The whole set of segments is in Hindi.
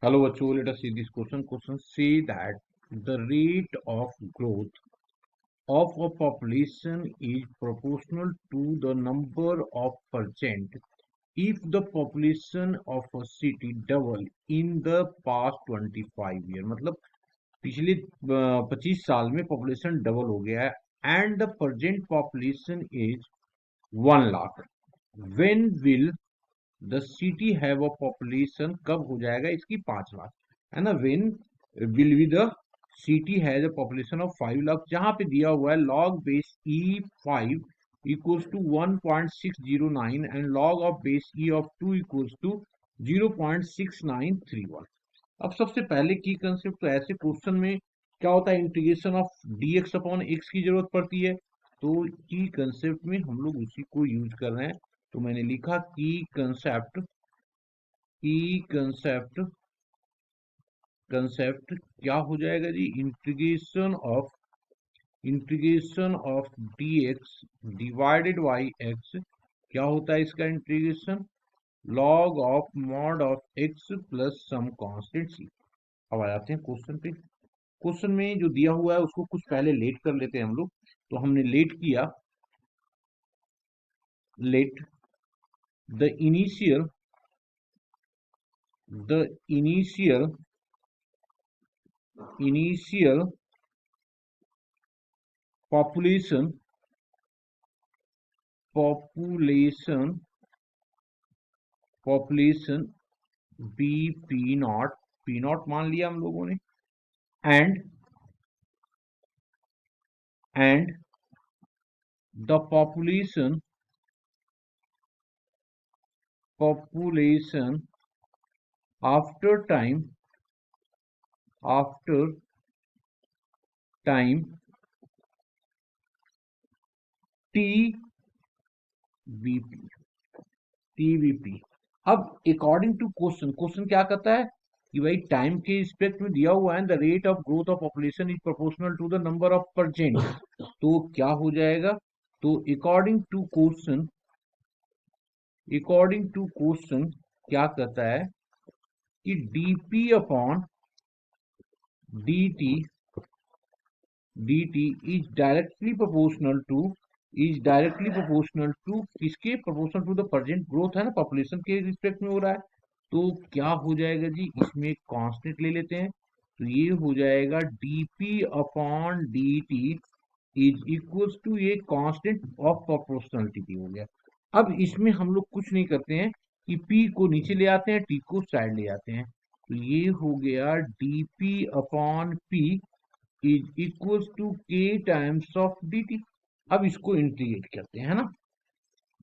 Hello, bachcho. Let us see this question. Question say that the rate of growth of a population is proportional to the number of percent if the population of a city double in the past 25 year. मतलब पिछले 25 साल में पॉपुलेशन डबल हो गया है and the present population is 1 lakh. When will the city have a population, कब हो जाएगा इसकी 5 लाख, है ना. When will be the city has a population of 5 lakh, जहां पे दिया हुआ है log base E5 equals to 1.609 and log of base E of 2 equals to 0.6931. अब सबसे पहले की कंसेप्ट, तो ऐसे क्वेश्चन में क्या होता है, integration of dx upon x की जरूरत पड़ती है. तो की कंसेप्ट में हम लोग उसी को यूज कर रहे हैं. तो मैंने लिखा की कंसेप्ट क्या हो जाएगा जी, integration of dx divided by x. क्या होता है इसका integration, log of mod of x plus some constant c. अब आ जाते हैं क्वेश्चन पे. क्वेश्चन में जो दिया हुआ है उसको कुछ पहले लेट कर लेते हैं हम लोग. तो हमने लेट किया, let the initial population be P naught मान लिया हम लोगों ने, and the population after time TVP. अब अकॉर्डिंग टू क्वेश्चन क्या कहता है कि भाई टाइम के रिस्पेक्ट में दिया हुआ है the rate of growth of population is proportional to the number of percent. तो क्या हो जाएगा, तो अकॉर्डिंग टू क्वेश्चन क्या कहता है कि dp upon dt is directly proportional to किसके, proportional to the present growth, है ना, पॉपुलेशन के रिस्पेक्ट में हो रहा है. तो क्या हो जाएगा जी, इसमें कांस्टेंट ले लेते हैं. तो ये हो जाएगा dp upon dt is equals to ये कांस्टेंट ऑफ प्रोपोर्शनलिटी हो गया. अब इसमें हम लोग कुछ नहीं करते हैं कि p को नीचे ले आते हैं, t को साइड ले आते हैं. तो ये हो गया dp upon p is equals to k times of dt. अब इसको इंटीग्रेट करते हैं, है ना.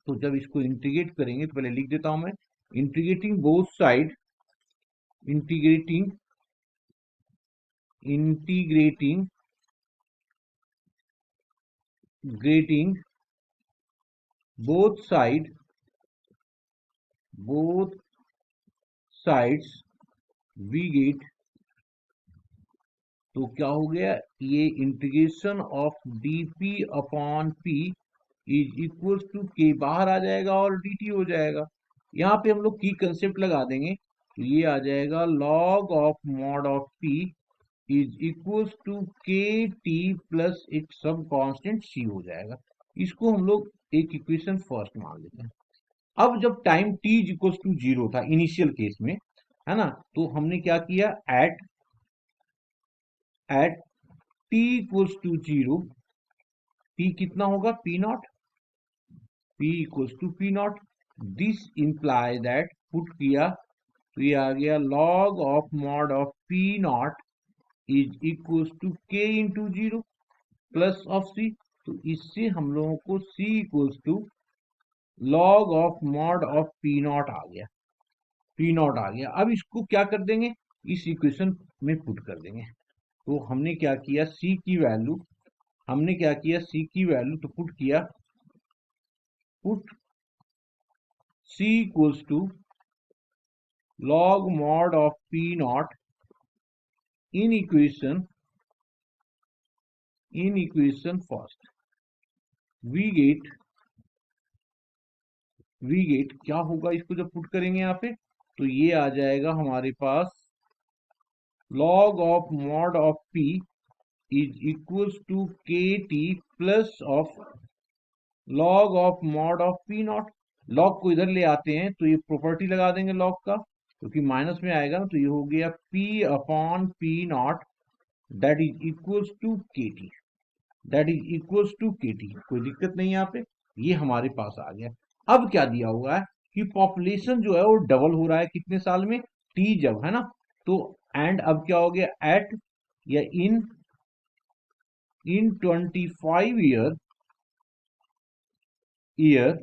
तो जब इसको इंटीग्रेट करेंगे तो पहले लिख देता हूं मैं, integrating both side, integrating grating both sides we get. तो क्या हो गया, ये integration of dp upon p is equals to k बाहर आ जाएगा और dt हो जाएगा. यहाँ पे हम लोग की कंसेप्ट लगा देंगे. तो ये आ जाएगा log of mod of p is equals to k t plus एक सब कांस्टेंट c हो जाएगा. इसको हम लोग एक इक्वेशन फर्स्ट मान लेते हैं. अब जब time t is equals to 0 था इनिशियल केस में, है ना, तो हमने क्या किया, at t equals to 0, p कितना होगा, p naught. This imply that, put किया तो ये आ गया log of mod of p naught is equals to k into 0 plus of c. तो इससे हम लोगों को c equals to log of mod of p naught आ गया. अब इसको क्या कर देंगे, इस इक्वेशन में पुट कर देंगे. तो हमने क्या किया, c की वैल्यू तो पुट किया, c equals to log mod of p naught in equation first. we get क्या होगा, इसको जब पुट करेंगे यहाँ पे तो ये आ जाएगा हमारे पास log of mod of p is equals to kt plus of log of mod of P not. Log को इधर ले आते हैं तो ये प्रॉपर्टी लगा देंगे लॉग का, क्योंकि माइनस में आएगा ना, तो ये हो गया p upon p naught that is equals to k t, that is equals to k t. कोई दिक्कत नहीं है यहाँ पे, ये हमारे पास आ गया। अब क्या दिया हुआ है कि पॉपुलेशन जो है वो डबल हो रहा है कितने साल में, टी जब, है ना। तो एंड अब क्या हो गया, एट या इन 25 ईयर,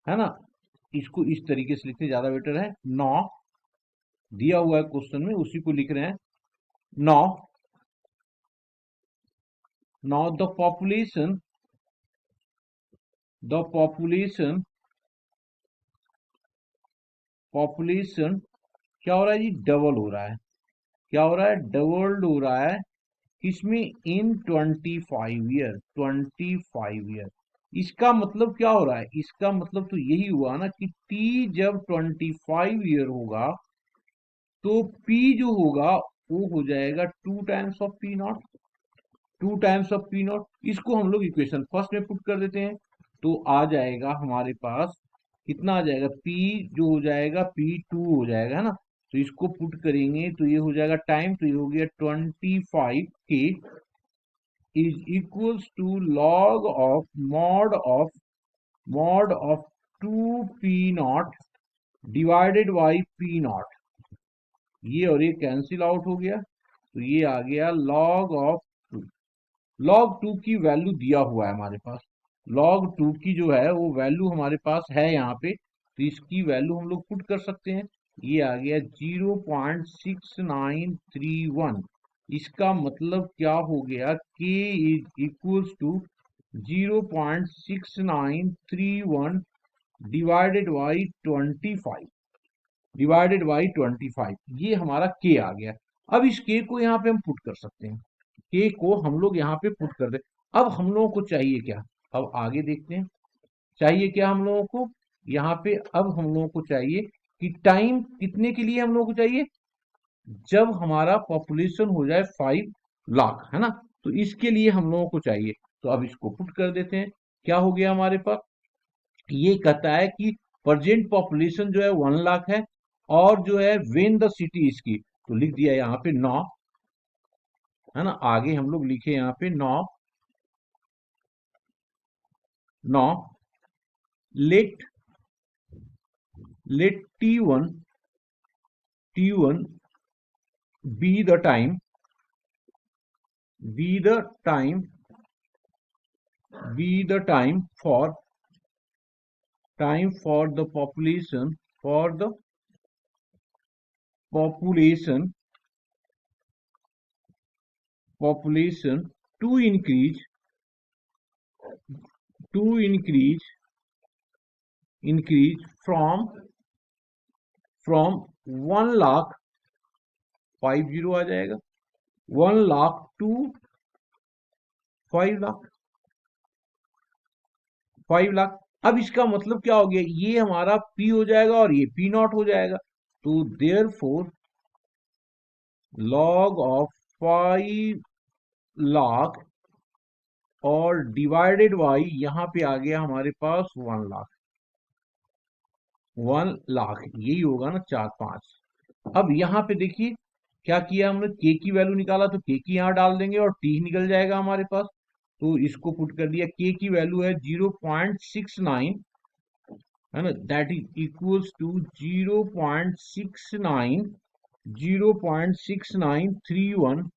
है ना। इसको इस तरीके से लिखते ज्यादा बेटर है। नौ दिया हुआ है क्वेश्चन में, उसी को लिख रहे हैं। नौ नाउ द पॉपुलेशन क्या हो रहा है जी, डबल हो रहा है। क्या हो रहा है, डबल्ड हो रहा है। किसमें, इन 25 ईयर, 25 ईयर। इसका मतलब क्या हो रहा है, इसका मतलब तो यही हुआ ना कि टी जब 25 ईयर होगा तो पी जो होगा वो हो जाएगा 2 times of P not, 2 times of P not. इसको हम लोग इक्वेशन फर्स्ट में पुट कर देते हैं, तो आ जाएगा हमारे पास कितना आ जाएगा, पी जो हो जाएगा P2 हो जाएगा, है ना। तो इसको पुट करेंगे तो ये हो जाएगा टाइम, तो ये हो गया 25 k is equals to log of mod of 2 P naught divided by P naught. ये और ये कैंसिल आउट हो गया, तो ये आ गया लॉग ऑफ 2। लॉग 2 की वैल्यू दिया हुआ है हमारे पास, लॉग 2 की जो है वो वैल्यू हमारे पास है यहाँ पे, तो इसकी वैल्यू हम लोग पुट कर सकते हैं। ये आ गया 0.6931। इसका मतलब क्या हो गया, k is equals to 0.6931 divided by 25, ये हमारा k आ गया। अब इस k को यहाँ पे हम पुट कर सकते हैं, k को हम लोग यहाँ पे पुट कर दे। अब हम लोगों को चाहिए क्या, अब आगे देखते हैं। चाहिए क्या हम लोगों को यहाँ पे, अब हम लोगों को चाहिए कि टाइम कितने के लिए हम लोगों को चाहिए, जब हमारा पॉपुलेशन हो जाए 5 लाख, है ना। तो इसके लिए हम लोगों को चाहिए, तो अब इसको पुट कर देते हैं। क्या हो गया हमारे पास, ये कहता है कि प्रेजेंट पॉपुलेशन जो है 1 लाख है, और जो है वेन द सिटी इसकी, तो लिख दिया यहाँ पे 9, है ना। आगे हम लोग लिखे यहाँ पे 9, 9 late T1 be the time, be the time be the time for the population to increase to increase from 1 lakh, 50 आ जाएगा, 1 लाख टू 5 लाख, 5 लाख। अब इसका मतलब क्या हो गया, ये हमारा P हो जाएगा और ये P नॉट हो जाएगा। तो therefore log of 5 lakh और डिवाइडेड बाई, यहाँ पे आ गया हमारे पास 1 लाख, 1 लाख यही होगा ना, 4 5। अब यहाँ पे देखिए क्या किया हमने, के की वैल्यू निकाला तो के की यहाँ डाल देंगे और टी निकल जाएगा हमारे पास। तो इसको पुट कर दिया, के की वैल्यू है 0.69, है ना, that is equals to 0.69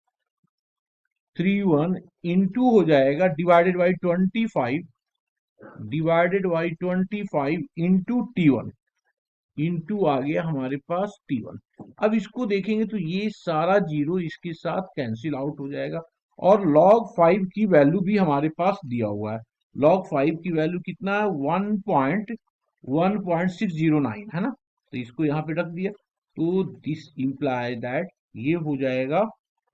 into हो जाएगा divided by 25 into T1, into आ गया हमारे पास T1। अब इसको देखेंगे तो ये सारा जीरो इसके साथ कैंसिल आउट हो जाएगा, और log 5 की वैल्यू भी हमारे पास दिया हुआ है। log 5 की वैल्यू कितना है, 1.609, है ना। तो इसको यहाँ पे रख दिया, तो दिस इंप्लाई दैट ये हो जाएगा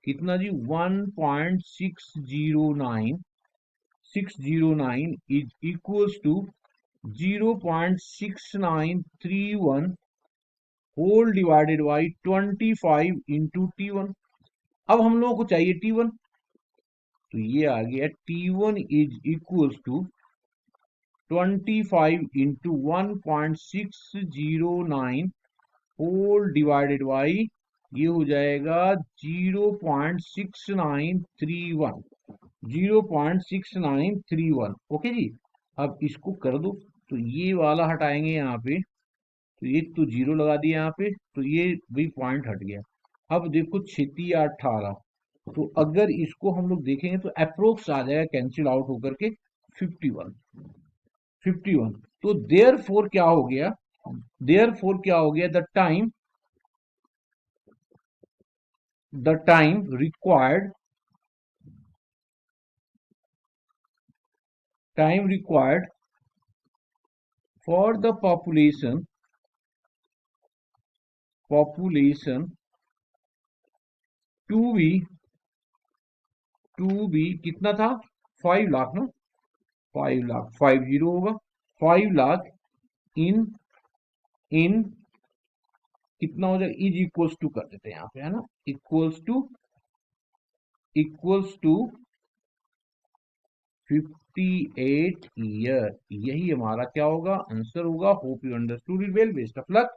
कितना जी, 1.609 is equals to 0.6931 whole divided by 25 into T1। अब हम लोगों को चाहिए T1, तो ये आ गया T1 is equals to 25 into 1.609 whole divided by, ये हो जाएगा 0.6931, 0.6931। ओके जी। अब इसको कर दो, तो ये वाला हटाएंगे यहाँ पे, तो ये तो जीरो लगा दिया यहाँ पे, तो ये भी पॉइंट हट गया। अब देखो 6×18, तो अगर इसको हम लोग देखेंगे तो अप्रोक्स आ जाएगा कैंसिल आउट होकर के 51, 51। तो देयर फोर क्या हो गया, देयर फोर क्या हो गया, the time required, time required for the population to be, कितना था, 5 लाख ना, 5 लाख, 50 होगा, 5 लाख इन इन कितना हो जाएगा, इज इक्वल्स टू कर देते हैं यहाँ पे, है ना, इक्वल्स टू 58 ईयर। यही हमारा क्या होगा, आंसर होगा। Hope you understood it well, best of luck.